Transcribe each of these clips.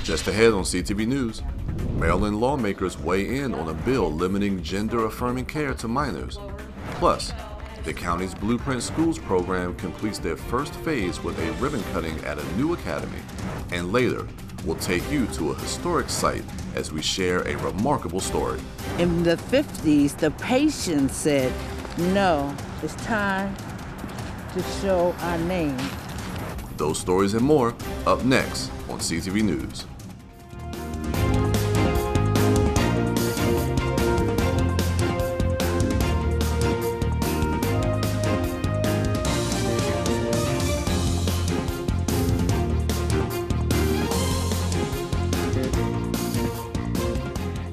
Just ahead on CTV News, Maryland lawmakers weigh in on a bill limiting gender-affirming care to minors. Plus, the county's Blueprint Schools program completes their first phase with a ribbon cutting at a new academy. And later, we'll take you to a historic site as we share a remarkable story. In the 50s, the patient said, "No, it's time to show our name." Those stories and more up next on CTV News.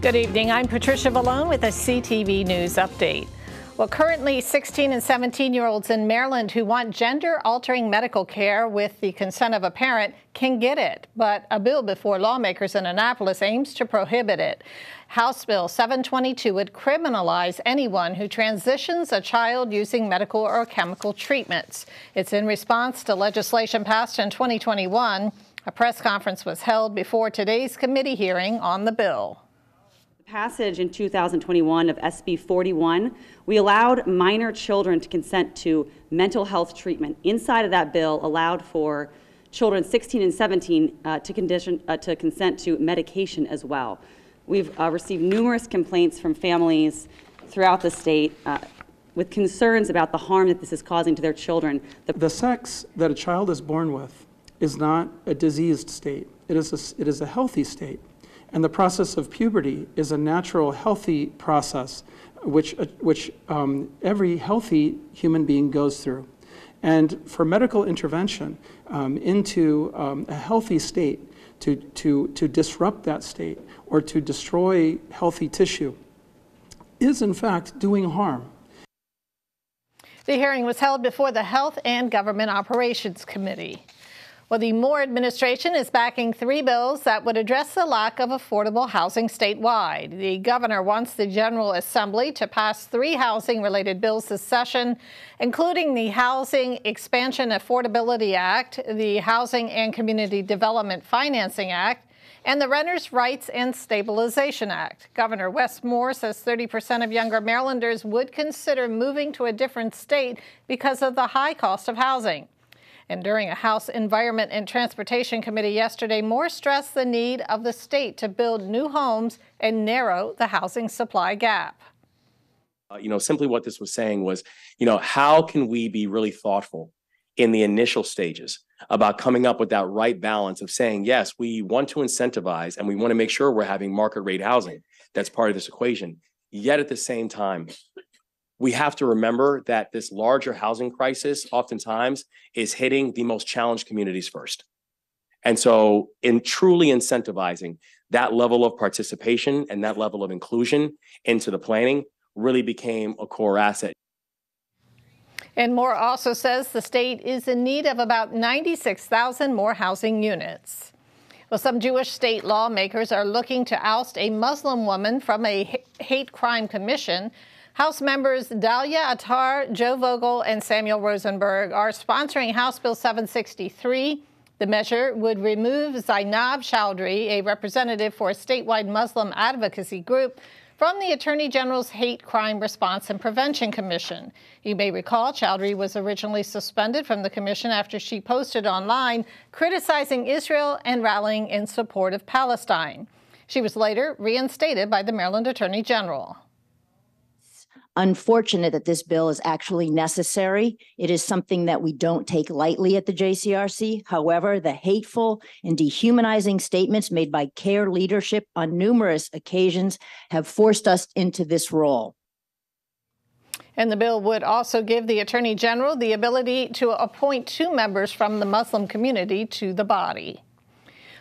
Good evening. I'm Patricia Vallone with a CTV News update. Well, currently 16 and 17-year-olds in Maryland who want gender-altering medical care with the consent of a parent can get it, but a bill before lawmakers in Annapolis aims to prohibit it. House Bill 722 would criminalize anyone who transitions a child using medical or chemical treatments. It's in response to legislation passed in 2021. A press conference was held before today's committee hearing on the bill. Passage in 2021 of SB 41, we allowed minor children to consent to mental health treatment. Inside of that bill allowed for children 16 and 17 to consent to medication as well. We've received numerous complaints from families throughout the state with concerns about the harm that this is causing to their children. The sex that a child is born with is not a diseased state. It is a healthy state. And the process of puberty is a natural, healthy process which every healthy human being goes through. And for medical intervention into a healthy state, to disrupt that state or to destroy healthy tissue is in fact doing harm. The hearing was held before the Health and Government Operations Committee. Well, the Moore administration is backing 3 bills that would address the lack of affordable housing statewide. The governor wants the General Assembly to pass 3 housing-related bills this session, including the Housing Expansion Affordability Act, the Housing and Community Development Financing Act, and the Renters' Rights and Stabilization Act. Governor Wes Moore says 30% of younger Marylanders would consider moving to a different state because of the high cost of housing. And during a House Environment and Transportation Committee yesterday, Moore stressed the need of the state to build new homes and narrow the housing supply gap. Simply what this was saying was, how can we be really thoughtful in the initial stages about coming up with that right balance of saying, yes, we want to incentivize and we want to make sure we're having market rate housing. That's part of this equation. Yet at the same time, we have to remember that this larger housing crisis oftentimes is hitting the most challenged communities first. And so in truly incentivizing that level of participation and that level of inclusion into the planning really became a core asset. And Moore also says the state is in need of about 96,000 more housing units. Well, some Jewish state lawmakers are looking to oust a Muslim woman from a hate crime commission. House members Dalia Attar, Joe Vogel, and Samuel Rosenberg are sponsoring House Bill 763. The measure would remove Zainab Chowdhury, a representative for a statewide Muslim advocacy group, from the Attorney General's Hate Crime Response and Prevention Commission. You may recall Chowdhury was originally suspended from the commission after she posted online criticizing Israel and rallying in support of Palestine. She was later reinstated by the Maryland Attorney General. Unfortunate that this bill is actually necessary. It is something that we don't take lightly at the JCRC. However, the hateful and dehumanizing statements made by CARE leadership on numerous occasions have forced us into this role. And the bill would also give the Attorney General the ability to appoint 2 members from the Muslim community to the body.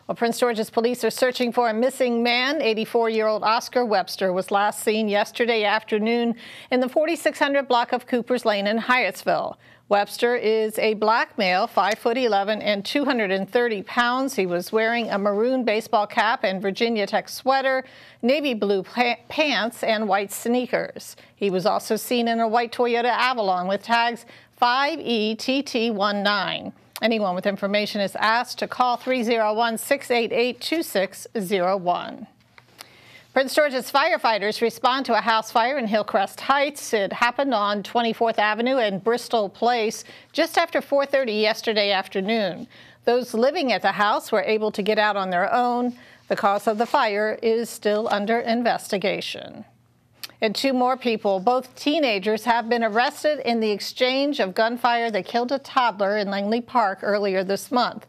Well, Prince George's police are searching for a missing man. 84-year-old Oscar Webster was last seen yesterday afternoon in the 4600 block of Cooper's Lane in Hyattsville. Webster is a black male, 5'11" and 230 pounds. He was wearing a maroon baseball cap and Virginia Tech sweater, navy blue pants, and white sneakers. He was also seen in a white Toyota Avalon with tags 5ETT19. Anyone with information is asked to call 301-688-2601. Prince George's firefighters respond to a house fire in Hillcrest Heights. It happened on 24th Avenue and Bristol Place just after 4:30 yesterday afternoon. Those living at the house were able to get out on their own. The cause of the fire is still under investigation. And 2 more people, both teenagers, have been arrested in the exchange of gunfire that killed a toddler in Langley Park earlier this month.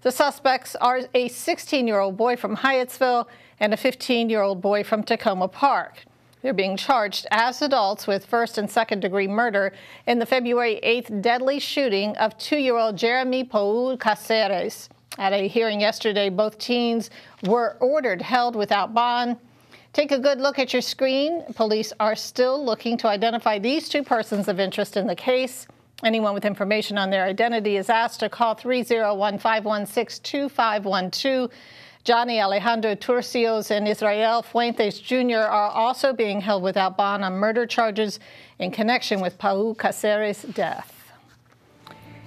The suspects are a 16-year-old boy from Hyattsville and a 15-year-old boy from Tacoma Park. They're being charged as adults with first and second degree murder in the February 8th deadly shooting of 2-year-old Jeremy Paul Caceres. At a hearing yesterday, both teens were ordered held without bond. Take a good look at your screen. Police are still looking to identify these 2 persons of interest in the case. Anyone with information on their identity is asked to call 301-516-2512. Johnny Alejandro Turcios and Israel Fuentes Jr. are also being held without bond on murder charges in connection with Paul Caceres' death.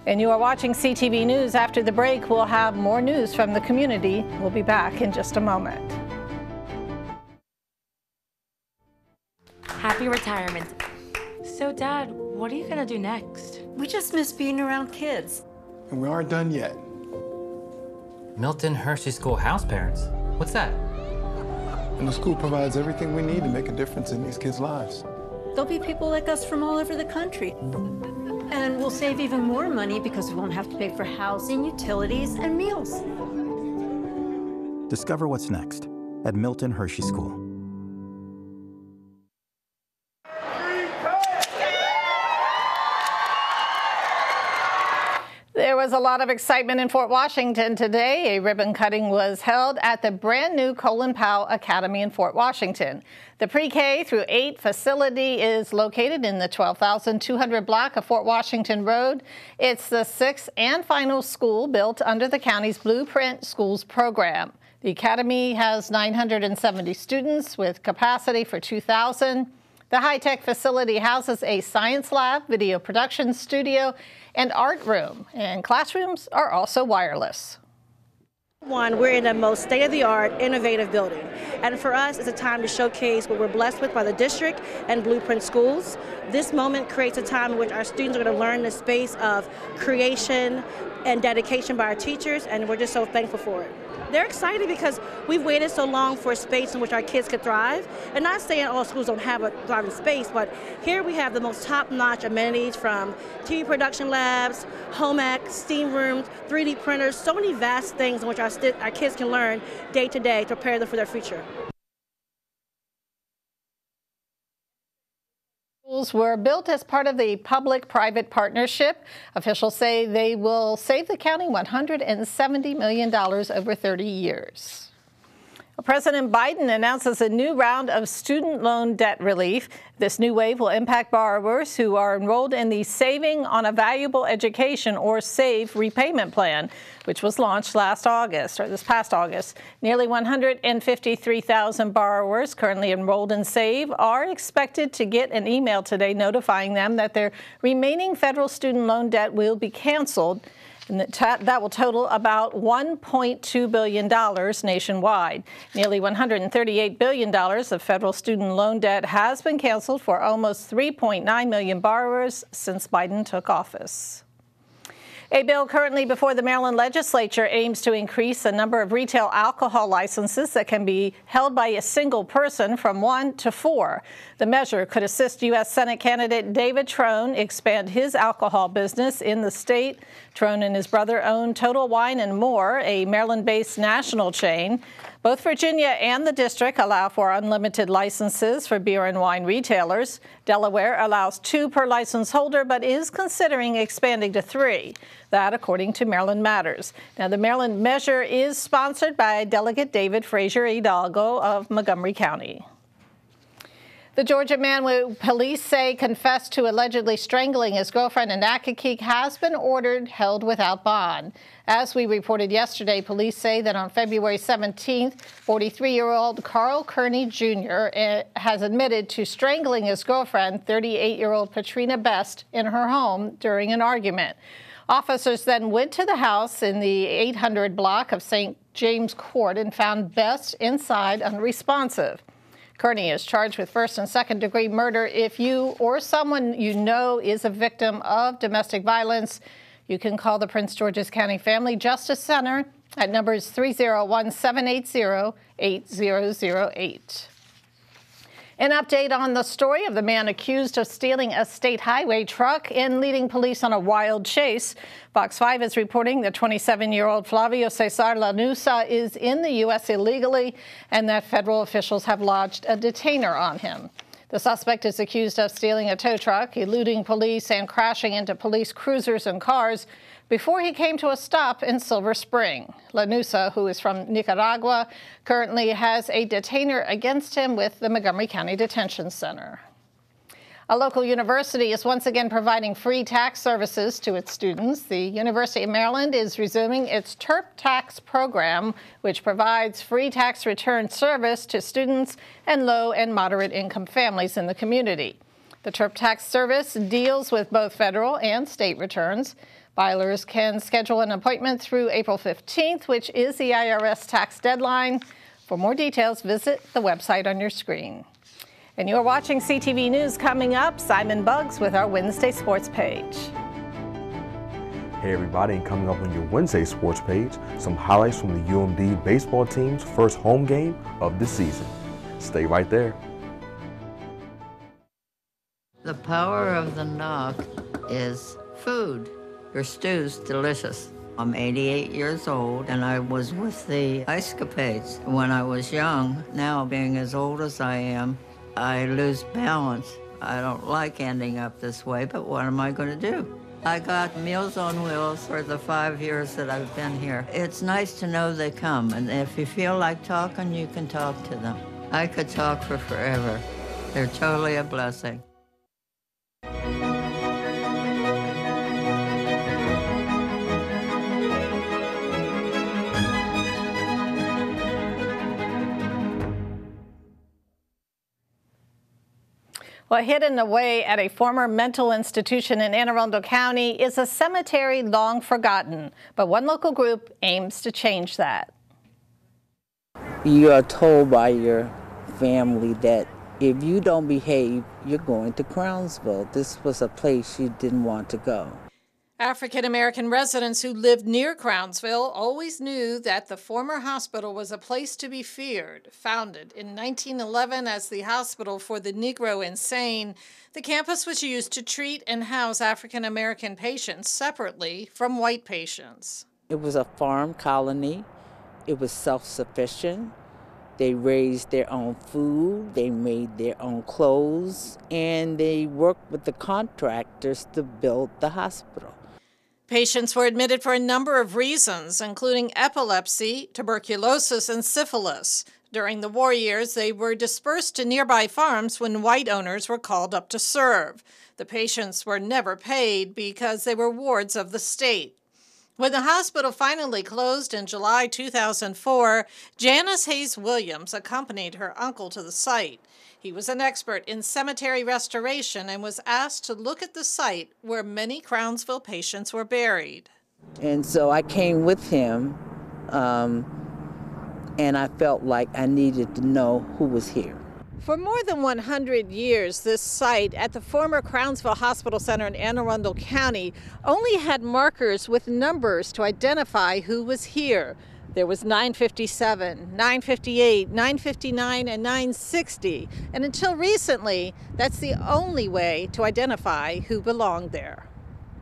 And you are watching CTV News. After the break, we'll have more news from the community. We'll be back in just a moment. Happy retirement. So, Dad, what are you gonna do next? We just miss being around kids. And we aren't done yet. Milton Hershey School house parents? What's that? And the school provides everything we need to make a difference in these kids' lives. There'll be people like us from all over the country. And we'll save even more money because we won't have to pay for housing, utilities, and meals. Discover what's next at Milton Hershey School. There was a lot of excitement in Fort Washington today. A ribbon cutting was held at the brand new Colin Powell Academy in Fort Washington. The pre-K through 8 facility is located in the 12,200 block of Fort Washington Road. It's the 6th and final school built under the county's Blueprint Schools program. The academy has 970 students with capacity for 2,000. The high-tech facility houses a science lab, video production studio, and art room, and classrooms are also wireless. We're in the most state-of-the-art, innovative building. And for us, it's a time to showcase what we're blessed with by the district and Blueprint Schools. This moment creates a time in which our students are going to learn the space of creation and dedication by our teachers, and we're just so thankful for it. They're excited because we've waited so long for a space in which our kids could thrive. And not saying all schools don't have a thriving space, but here we have the most top-notch amenities from TV production labs, home ec, steam rooms, 3D printers, so many vast things in which our kids can learn day to day to prepare them for their future. Schools were built as part of the public-private partnership. Officials say they will save the county $170 million over 30 years. President Biden announces a new round of student loan debt relief. This new wave will impact borrowers who are enrolled in the Saving on a Valuable Education, or SAVE, repayment plan, which was launched this past August. Nearly 153,000 borrowers currently enrolled in SAVE are expected to get an email today notifying them that their remaining federal student loan debt will be canceled. And that will total about $1.2 billion nationwide. Nearly $138 billion of federal student loan debt has been canceled for almost 3.9 million borrowers since Biden took office. A bill currently before the Maryland legislature aims to increase the number of retail alcohol licenses that can be held by a single person from 1 to 4. The measure could assist U.S. Senate candidate David Trone expand his alcohol business in the state. Trone and his brother own Total Wine and More, a Maryland-based national chain. Both Virginia and the district allow for unlimited licenses for beer and wine retailers. Delaware allows 2 per license holder, but is considering expanding to 3. That, according to Maryland Matters. Now, the Maryland measure is sponsored by Delegate David Frazier Hidalgo of Montgomery County. The Georgia man who police say confessed to allegedly strangling his girlfriend in Accokeek has been ordered held without bond. As we reported yesterday, police say that on February 17th, 43-year-old Carl Kearney Jr. has admitted to strangling his girlfriend, 38-year-old Patrina Best, in her home during an argument. Officers then went to the house in the 800 block of St. James Court and found Best inside unresponsive. Kearney is charged with first and second degree murder. If you or someone you know is a victim of domestic violence, you can call the Prince George's County Family Justice Center at numbers 301-780-8008. An update on the story of the man accused of stealing a state highway truck and leading police on a wild chase. Fox 5 is reporting that 27-year-old Flavio Cesar Lanusa is in the U.S. illegally and that federal officials have lodged a detainer on him. The suspect is accused of stealing a tow truck, eluding police, and crashing into police cruisers and cars before he came to a stop in Silver Spring. Lanusa, who is from Nicaragua, currently has a detainer against him with the Montgomery County Detention Center. A local university is once again providing free tax services to its students. The University of Maryland is resuming its TERP tax program, which provides free tax return service to students and low and moderate income families in the community. The TERP tax service deals with both federal and state returns. Filers can schedule an appointment through April 15th, which is the IRS tax deadline. For more details, visit the website on your screen. And you're watching CTV News. Coming up, Simon Buggs with our Wednesday sports page. Hey everybody, and coming up on your Wednesday sports page, some highlights from the UMD baseball team's first home game of the season. Stay right there. The power of the knock is food. Your stew's delicious. I'm 88 years old, and I was with the Ice Capades when I was young. Now, being as old as I am, I lose balance. I don't like ending up this way, but what am I going to do? I got Meals on Wheels for the 5 years that I've been here. It's nice to know they come, and if you feel like talking, you can talk to them. I could talk for forever. They're totally a blessing. Well, hidden away at a former mental institution in Anne Arundel County is a cemetery long forgotten, but one local group aims to change that. You are told by your family that if you don't behave, you're going to Crownsville. This was a place you didn't want to go. African-American residents who lived near Crownsville always knew that the former hospital was a place to be feared. Founded in 1911 as the Hospital for the Negro Insane, the campus was used to treat and house African-American patients separately from white patients. It was a farm colony. It was self-sufficient. They raised their own food, they made their own clothes, and they worked with the contractors to build the hospital. Patients were admitted for a number of reasons, including epilepsy, tuberculosis, and syphilis. During the war years, they were dispersed to nearby farms when white owners were called up to serve. The patients were never paid because they were wards of the state. When the hospital finally closed in July 2004, Janice Hayes Williams accompanied her uncle to the site. He was an expert in cemetery restoration and was asked to look at the site where many Crownsville patients were buried. And so I came with him, and I felt like I needed to know who was here. For more than 100 years, this site at the former Crownsville Hospital Center in Anne Arundel County only had markers with numbers to identify who was here. There was 957, 958, 959, and 960. And until recently, that's the only way to identify who belonged there.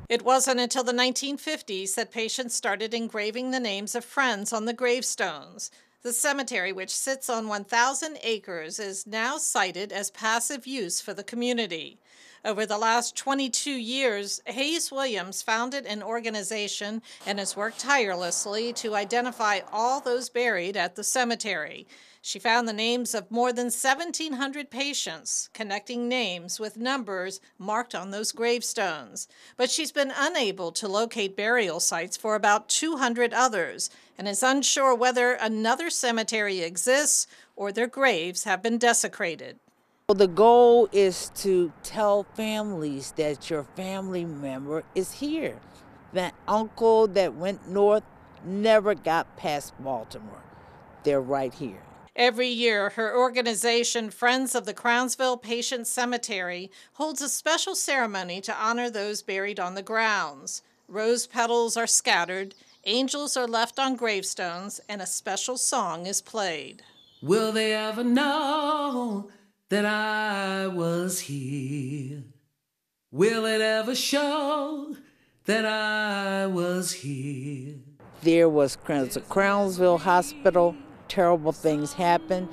It wasn't until the 1950s that patients started engraving the names of friends on the gravestones. The cemetery, which sits on 1,000 acres, is now cited as passive use for the community. Over the last 22 years, Hayes Williams founded an organization and has worked tirelessly to identify all those buried at the cemetery. She found the names of more than 1,700 patients, connecting names with numbers marked on those gravestones. But she's been unable to locate burial sites for about 200 others and is unsure whether another cemetery exists or their graves have been desecrated. Well, the goal is to tell families that your family member is here, uncle that went north never got past Baltimore. They're right here. Every year, her organization, Friends of the Crownsville Patient Cemetery, holds a special ceremony to honor those buried on the grounds. Rose petals are scattered, angels are left on gravestones, and a special song is played. Will they ever know that I was here? Will it ever show that I was here? There was Crownsville Hospital. Terrible things happened,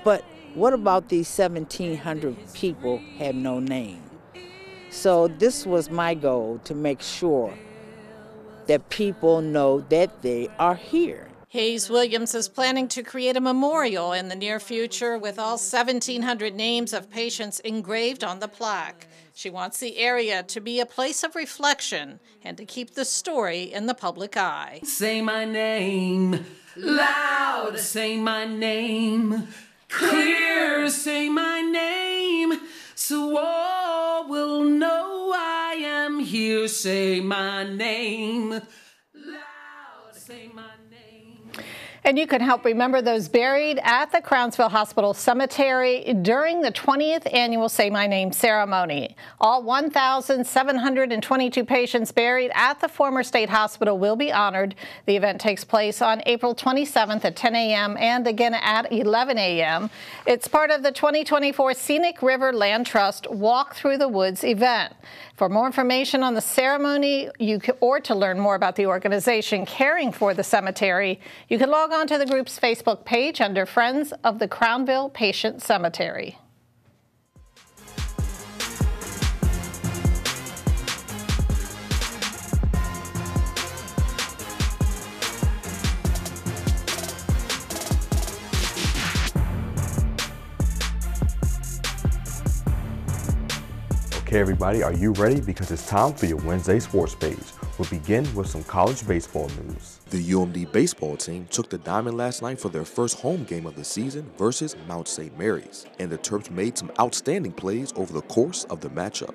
but what about these 1,700 people have no name? So this was my goal, to make sure that people know that they are here. Hayes Williams is planning to create a memorial in the near future with all 1,700 names of patients engraved on the plaque. She wants the area to be a place of reflection and to keep the story in the public eye. Say my name loud, say my name clear, say my name so all will know I am here. Say my name loud, say my name. And you can help remember those buried at the Crownsville Hospital Cemetery during the 20th annual Say My Name ceremony. All 1,722 patients buried at the former state hospital will be honored. The event takes place on April 27th at 10 a.m. and again at 11 a.m. It's part of the 2024 Scenic River Land Trust Walk Through the Woods event. For more information on the ceremony or to learn more about the organization caring for the cemetery, you can log on to the group's Facebook page under Friends of the Crownsville Patient Cemetery. Okay, everybody, are you ready? Because it's time for your Wednesday sports page. We'll begin with some college baseball news. The UMD baseball team took the diamond last night for their first home game of the season versus Mount St. Mary's, and the Terps made some outstanding plays over the course of the matchup.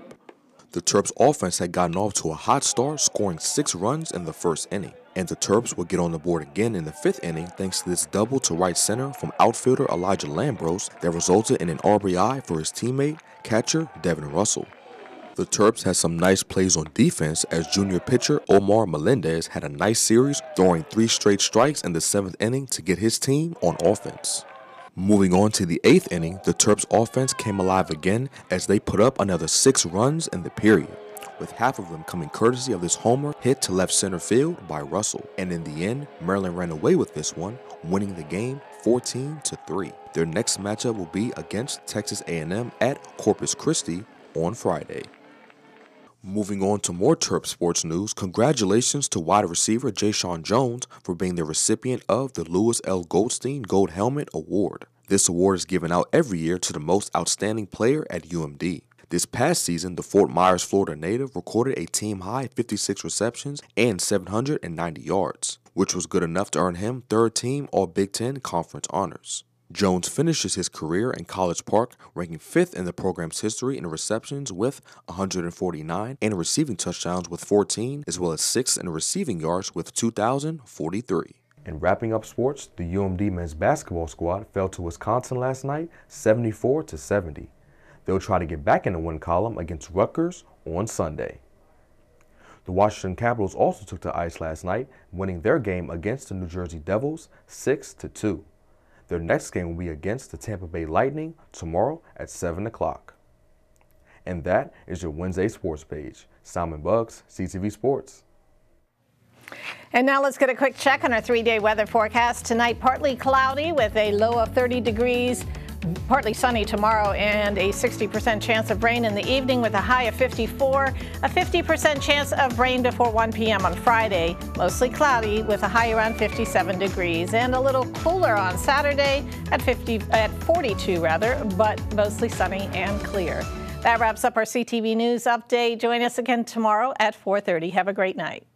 The Terps offense had gotten off to a hot start, scoring 6 runs in the first inning, and the Terps would get on the board again in the 5th inning thanks to this double to right center from outfielder Elijah Lambros that resulted in an RBI for his teammate, catcher Devin Russell. The Terps had some nice plays on defense as junior pitcher Omar Melendez had a nice series, throwing 3 straight strikes in the 7th inning to get his team on offense. Moving on to the 8th inning, the Terps offense came alive again as they put up another 6 runs in the period, with half of them coming courtesy of this homer hit to left center field by Russell. And in the end, Maryland ran away with this one, winning the game 14-3. Their next matchup will be against Texas A&M at Corpus Christi on Friday. Moving on to more Terp sports news, congratulations to wide receiver Ja'Shawn Jones for being the recipient of the Lewis L. Goldstein Gold Helmet Award. This award is given out every year to the most outstanding player at UMD. This past season, the Fort Myers, Florida native recorded a team-high 56 receptions and 790 yards, which was good enough to earn him third-team All-Big Ten Conference honors. Jones finishes his career in College Park, ranking 5th in the program's history in receptions with 149 and receiving touchdowns with 14, as well as 6th in receiving yards with 2,043. And wrapping up sports, the UMD men's basketball squad fell to Wisconsin last night, 74-70. They'll try to get back in the win column against Rutgers on Sunday. The Washington Capitals also took to ice last night, winning their game against the New Jersey Devils 6-2. Their next game will be against the Tampa Bay Lightning tomorrow at 7 o'clock. And that is your Wednesday sports page. Simon Buggs, CTV Sports. And now let's get a quick check on our 3-day weather forecast. Tonight, partly cloudy with a low of 30 degrees. Partly sunny tomorrow and a 60% chance of rain in the evening with a high of 54, a 50% chance of rain before 1 p.m. on Friday. Mostly cloudy with a high around 57 degrees and a little cooler on Saturday at 42 but mostly sunny and clear. That wraps up our CTV News update. Join us again tomorrow at 4:30. Have a great night.